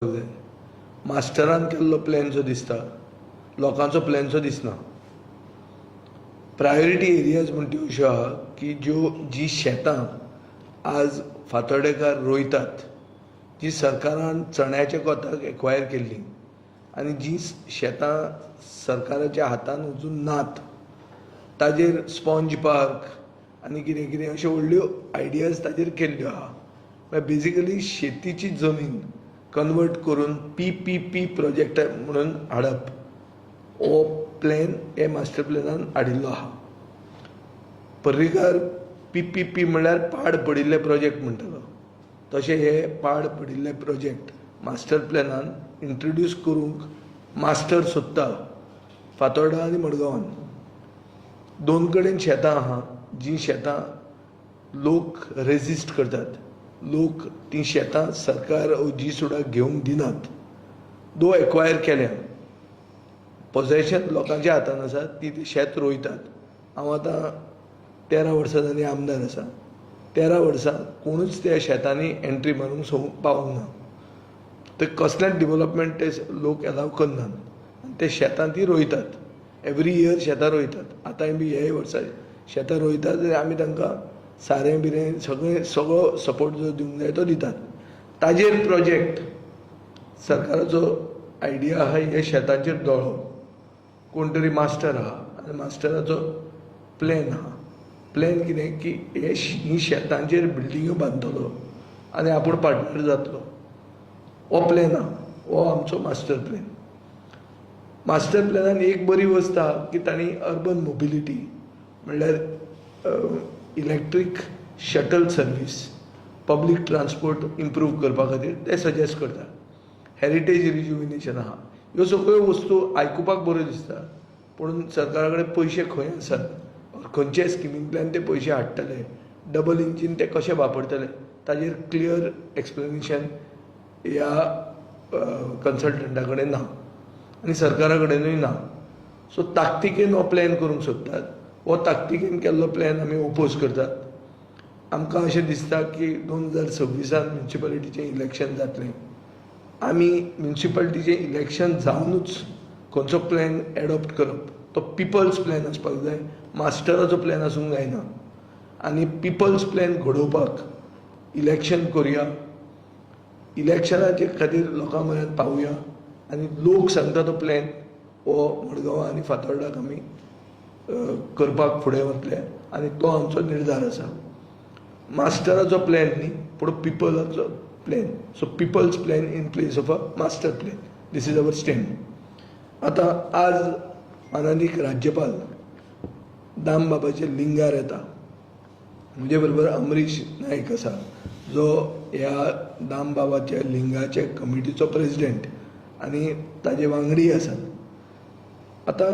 मास्टरान केल्लो प्लॅन जो दिसता लोकांचो प्लॅन जो दिसना. प्रायोरिटी एरियाज म्हणटा अश्यो आहा की जी शेतां आज फातोड्डेकार रोयतात, जी सरकारान चण्याच्या कोताक एक्वायर केल्ली आनी जी शेतां सरकाराच्या हातान अजून नात, ताजेर स्पॉन्ज पार्क आनी कितें कितें अश्यो व्हडल्यो आयडियाज ताजेर केल्ल्यो आहा. बेजिकली शेतीची जमीन कन्वर्ट करून PPP प्रोजेक्ट म्हणून हाडप हो प्लॅन हे मास्टर प्लॅनान हाडिल्लो आहा. पर्रीकार PPP म्हणल्यार पाड पडिल्ले प्रोजेक्ट म्हणटालो, तशें हे पाड पडिल्ले प्रोजेक्ट मास्टर प्लॅनान इंट्रोड्यूस करूंक मास्टर सोदता फातोर्डा आनी मडगांवान. दोन कडेन शेतां आहा, जी शेतां लोक रेजिस्ट करतात. लोक ती शेतां सरकार जी सुद्दां घेवंक दिनात. दो एक्वायर केल्या, पोजेशन लोकांच्या हातान आसा, ती शेत रोयतात. हांव आतां 13 वर्सां जालीं आमदार आसा. 13 वर्सां कोणूच त्या शेतांनी एंट्री मारूंक पावूंक ना. ते कसलेंच डेव्हलपमेंट ते लोक एलाव करनात. ते शेतां ती रोयतात. एवरी इयर शेतां रोयतात. आतांय बी हे वर्सा शेतां रोयतात आनी आमी तांकां सारें बिरें सगळो सपोर्ट जो दिवंक जाय तो दितात. ताजेर प्रोजेक्ट सरकाराचो आयडिया आहा हे शेतांचेर दोळो. कोण तरी मास्टर आहा आनी मास्टराचो प्लॅन आहा. प्लॅन कितें की ही शेतांचेर बिल्डिंग्यो बांदतलो आनी आपूण पार्टनर जातलो. हो प्लॅन आहा. हो आमचो मास्टर प्लॅन. मास्टर प्लॅनान एक बरी वस्त आहा की तांणी अर्बन मोबिलिटी म्हणल्यार electric shuttle service, public transport improve करपा खातीर ते सजेस्ट करता. हेरिटेज रिज्युमिनेशन आहा. ह्यो सगळ्यो वस्तू आयकुपाक बऱ्यो दिसता, पूण सरकारा कडेन पयशे खंय आसात, खंयचे स्किमींतल्यान ते पयशे हाडटले, डबल इंजीन ते कशे वापरतले, ताजेर क्लियर एक्सप्लेनेशन ह्या कन्सल्टंटा कडेन ना आनी सरकारा कडेनूय ना. सो ताकतिकेन हो प्लॅन करूंक सोदतात. हो ताकतिकेन केल्लो प्लॅन आमी ओपोज करतात. आमकां अशें दिसता की 2026 म्युनिसिपालिटीचें इलेक्शन जातलें. आमी म्युनिसिपालिटीचें इलेक्शन जावनूच खंयचो प्लॅन एडॉप्ट करप. तो पिपल्स प्लॅन आसपाक जाय, मास्टराचो प्लॅन आसूंक जायना. आनी पिपल्स प्लॅन घडोवपाक इलेक्शन करुया. इलेक्शनाचे खातीर लोकां म्हऱ्यांत पावुया आनी लोक सांगता तो प्लॅन हो मडगांवां आनी फातोर्डाक आमी करपाक फुडें वतले आनी तो आमचो निर्धार आसा. मास्टराचो प्लॅन न्ही, पूण पिपलाचो plan. So people's plan in place of a master plan. This is our stand. आतां आज माननीय राज्यपाल दामबाबाचे लिंगार येता. म्हजे बरोबर अमरीश नायक आसा, जो ह्या दामबाबाच्या लिंगाचे कमिटीचो प्रेसिडेंट आनी ताजे वांगडी आसात. आतां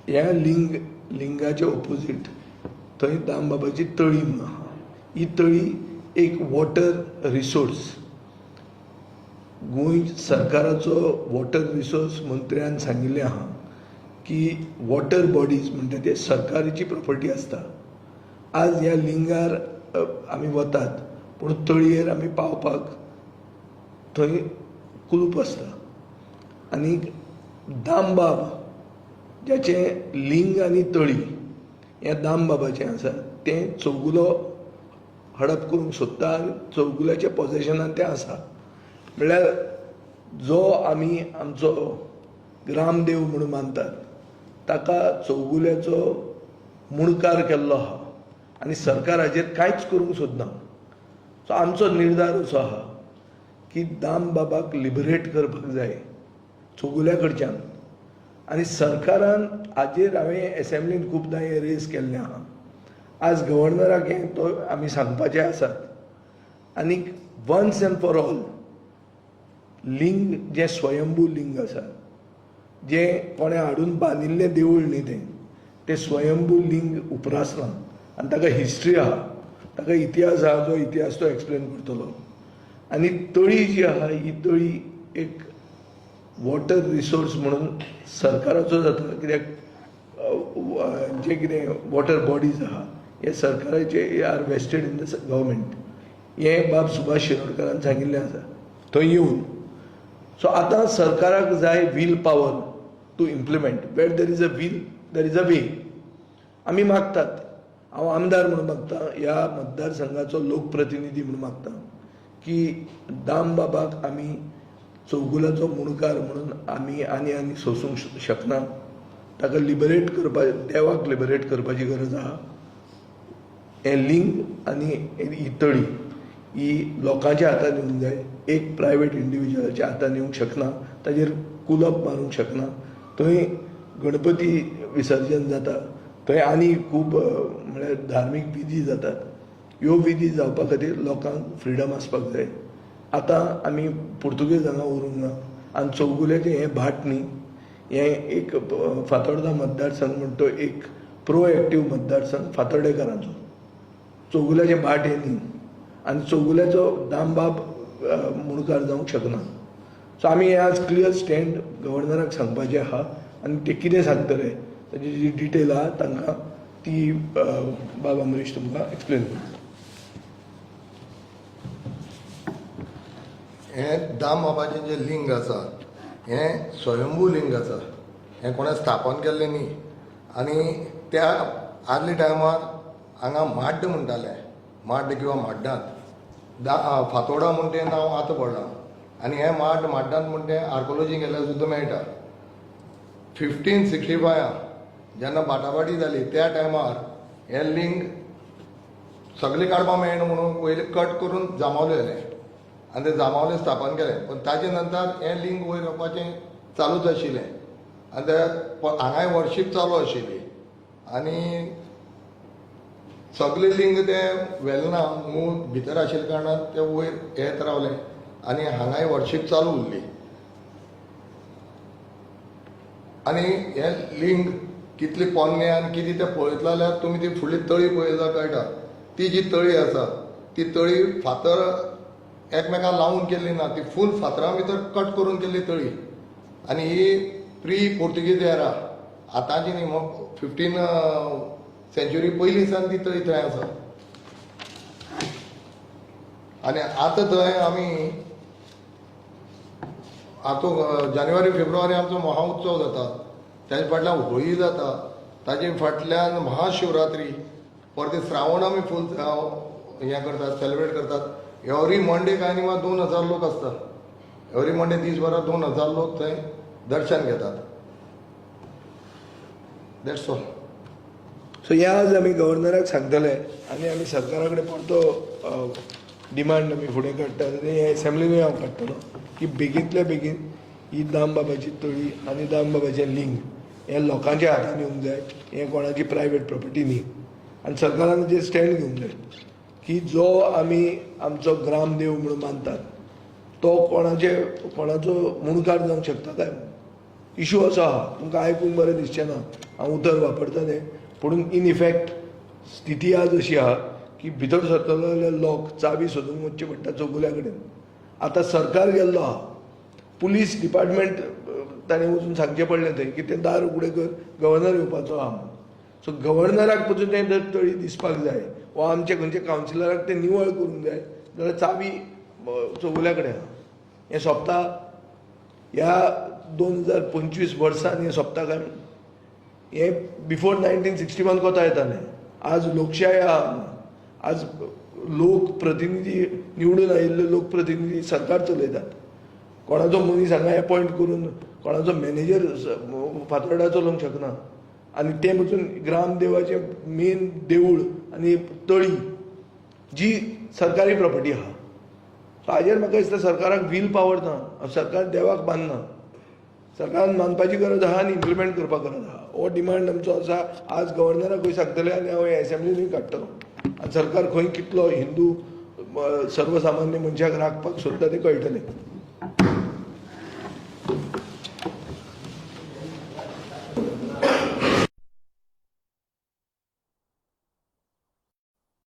ह्या लिंगाच्या ऑपोजीट थंय दामबाबाची तळी म्हणून आहा. ही तळी एक वॉटर रिसोर्स. गोंय सरकाराचो वॉटर रिसोर्स मंत्र्यान सांगिल्लें आहा की वॉटर बॉडीज म्हणटा ते सरकाराची प्रॉपर्टी आसता. आज ह्या लिंगार आमी वतात, पूण तळयेर आमी पावपाक थंय कुलूप आसता. आनी दामबाब ज्याचें लिंग आनी तळी हें दामबाबाचें आसा, तें चौगुलो हडप करूंक सोदता आनी चौगुल्याच्या पोजेशनान तें आसा. म्हणल्यार जो आमी आमचो ग्रामदेव म्हणून मानतात, ताका चौगुल्याचो मुणकार केल्लो आहा आनी सरकार हाजेर कांयच करूंक सोदना. सो आमचो निर्धार असो आहा की दामबाबाक लिबरेट करपाक जाय चौगुल्या कडच्यान. आनी सरकारान हाजेर हांवें एसेंब्लीन खुबदां हें रेज केल्लें आहा. आज गव्हर्नराक हें तो आमी सांगपाचे आसात. आनीक वन्स एंड फॉर ऑल लिंग जें स्वयंभू लिंग आसा, जें कोणें हाडून बांदिल्लें देवूळ न्ही तें स्वयंभू लिंग उपरासना आनी ताका हिस्ट्री आहा, ताका इतिहास आहा, जो इतिहास तो एक्सप्लेन करतलो. आनी तळी जी आहा ही तळी एक वॉटर रिसोर्स म्हणून सरकाराचो जाता. कित्याक जे कितें वॉटर बॉडीज आहा हे सरकाराचे are vested in the government. हें बाब सुभाष शिरोडकरान सांगिल्लें आसा. थंय येवन सो आतां सरकाराक जाय will power to implement. Where there is a will there is a way. आमी मागतात, हांव आमदार म्हणून मागता, ह्या मतदारसंघाचो लोकप्रतिनिधी म्हणून मागता की दाम बाबाक आमी चौगुलाचो मुणकार म्हणून आमी आनी सोसूंक शकना. ताका लिबरेट करपा, देवाक लिबरेट करपाची गरज आहा. हें लिंग आनी ही तळी ही लोकांच्या हातान येवंक जाय, एक प्रायवेट इंडिविज्युअलाच्या हातान येवंक शकना, ताजेर कुलप मारूंक शकना. थंय गणपती विसर्जन जाता, थंय आनी खूब म्हळ्यार धार्मीक विधी जातात. ह्यो विधी जावपा खातीर लोकांक फ्रिडम आसपाक जाय. आतां आमी पुर्तुगेजांगा उरूंक ना. आनी चौगुल्याचें हें भाट न्ही, हें एक फातोर्डा मतदारसंघ म्हणटा तो एक प्रो एक्टीव मतदारसंघ फातोर्डेकारांचो. चौगुल्याचें भाट हें न्ही, आनी चौगुल्याचो दामबाब मुणकार जावंक शकना. सो आमी हें आज क्लियर स्टँड गव्हर्नराक सांगपाचें आहा, आनी ते कितें सांगतले ताची जी डिटेल आहा तांकां ती बाब अमरीश तुमकां एक्सप्लेन करता. हें दाम बाबाचें जें लिंग आसा हें स्वयंभू लिंग आसा. हें कोणें स्थापन केल्लें न्ही. आनी त्या आदल्या टायमार हांगा माड्ड म्हणटाले, माड्ड किंवा माड्डांत फातोर्डा म्हूण तें नांव आतां पडलां. आनी हें माड्डांत म्हूण तें आर्कोलॉजी केल्यार सुद्दां मेळटा. 1565 जेन्ना बाटाबाटी जाली त्या टायमार हें लिंग सगळें काडपाक मेळना म्हणून पयलीं कट करून जामावले जालें आनी ते जामावले स्थापन केलें. पण ताचे नंतर हें लिंग वयर येवपाचें चालूच आशिल्लें आनी ते हांगाय वर्शीप चालू आशिल्ली. आनी सगळे लिंग ते वेलना मूळ भितर आशिल्ल्या कारणान ते वयर येत रावले आनी हांगाय वर्शीप चालू उरली. आनी हे लिंग कितली पोन्ने आनी कितें तें पळयतले जाल्यार तुमी ती फुडली तळी पळयल्यार कळटा. ती जी तळी आसा ती तळी फातर एकमेकांक लावून केल्ली ना, ती फूल फातरां भितर कट करून केल्ली तळी. आनी ही प्री पोर्तुगीज एरा, आतांची न्ही, 15 सेंच्युरी पयलींसान ती तळी थंय आसा. आनी आतां थंय आमी आतां जानेवारी फेब्रुवारी आमचो महाउत्सव जाता, ताचे फाटल्यान होळी जाता, ताचे फाटल्यान महाशिवरात्री, परते श्रावण आमी फूल हें करतात, सेलिब्रेट करतात. एवरी मंडे काय न्ही 2000 लोक असतात. एवरी मंडे दिसभरात 2000 लोक थंय दर्शन घेतात. That's all. सो ह्या आज आमी गव्हर्नराक सांगतले आनी आमी सरकारा कडेन परतो डिमांड आमी फुडें काडटात आनी हे एसेंब्लीनूय हांव काडटलो की बेगींतल्या बेगीन ही दाम बाबाची तळी आनी दाम बाबाचें लिंग हें लोकांच्या हातान येवंक जाय. हें कोणाची प्रायवेट प्रॉपर्टी न्ही. आनी सरकारान जे स्टँड घेवंक जाय की जो आमी आमचो ग्रामदेव म्हणून मानतात तो कोणाचो मुणकार जावंक शकता काय. इशू असो आहा, तुमकां आयकूंक बरें दिसचें ना, हांव उतर वापरता तें, पूण इन इफॅक्ट स्थिती आज अशी आहा की भितर सरतलो जाल्यार लॉक चावी सोदूंक वचचें पडटा चौगुल्या कडेन. आतां सरकार गेल्लो आहा, पुलीस डिपार्टमेंट ताणें वचून सांगचें पडलें थंय की तें दार उगडें कर, गव्हर्नर येवपाचो आहा. सो गव्हर्नराक पसून तें जर तळी दिसपाक जाय वा आमच्या खंयच्या कावन्सिलराक तें निवळ करूंक जाय जाल्यार चावी चौगुल्या कडेन आहा. हें सोंपता ह्या 2025 वर्सान हें सोंपता काय. हें बिफोर 1961 कोता येतालें. आज लोकशाय आहा, आज लोकप्रतिनिधी निवडून आयिल्ले लोकप्रतिनिधी सरकार चलयतात. कोणाचो मनीस हांगा अपॉयंट करून कोणाचो मॅनेजर फातोर्डा चलोवंक शकना. आनी ते पसून ग्रामदेवाचें मेन देवूळ आनी तळी जी सरकारी प्रॉपर्टी आहा. सो हाजेर म्हाका दिसता सरकाराक वील पावर ना. सरकार देवाक मानना. सरकारान मानपाची गरज आहा आनी इम्प्लिमेंट करपाक गरज आहा. हो डिमांड आमचो आसा. आज गव्हर्नराकूय सांगतले आनी हांव हे एसेंब्लीनूय काडटलो. आनी सरकार खंय कितलो हिंदू सर्वसामान्य मनशाक राखपाक सोदता तें कळटलें.